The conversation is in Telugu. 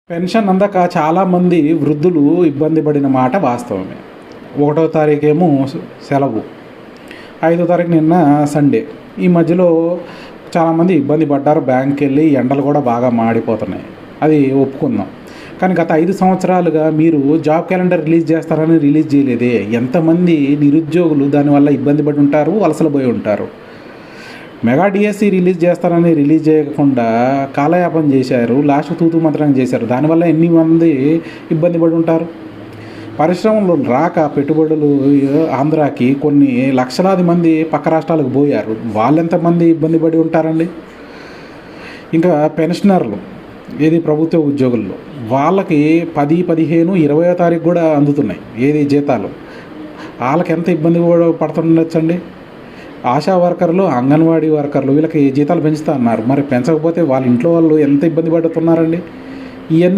పెన్షన్ అందక చాలామంది వృద్ధులు ఇబ్బంది పడిన మాట వాస్తవమే. 1వ తారీఖేమో సెలవు, 5వ తారీఖు నిన్న సండే. ఈ మధ్యలో చాలామంది ఇబ్బంది పడ్డారు. బ్యాంక్కి వెళ్ళి ఎండలు కూడా బాగా మాడిపోతున్నాయి, అది ఒప్పుకుందాం. కానీ గత 5 సంవత్సరాలుగా మీరు జాబ్ క్యాలెండర్ రిలీజ్ చేస్తారని రిలీజ్ చేయలేదే. ఎంతమంది నిరుద్యోగులు దానివల్ల ఇబ్బంది పడి ఉంటారు, వలసలు పోయి ఉంటారు. మెగా డిఎస్సి రిలీజ్ చేస్తారని రిలీజ్ చేయకుండా కాలయాపన చేశారు, లాస్ట్ తూతూ మంత్రం చేశారు. దానివల్ల ఎన్ని మంది ఇబ్బంది పడి ఉంటారు. పరిశ్రమలు రాక పెట్టుబడులు ఆంధ్రాకి కొన్ని లక్షలాది మంది పక్క రాష్ట్రాలకు పోయారు. వాళ్ళెంతమంది ఇబ్బంది పడి ఉంటారండి. ఇంకా పెన్షనర్లు, ఏది ప్రభుత్వ ఉద్యోగుల్లో, వాళ్ళకి 10, 15, 20వ తారీఖు కూడా అందుతున్నాయి ఏది జీతాలు. వాళ్ళకి ఎంత ఇబ్బంది కూడా పడుతుండొచ్చండి. ఆశా వర్కర్లు, అంగన్వాడీ వర్కర్లు, వీళ్ళకి జీతాలు పెంచుతా అన్నారు. మరి పెంచకపోతే వాళ్ళ ఇంట్లో వాళ్ళు ఎంత ఇబ్బంది పడుతున్నారండి. ఇవన్నీ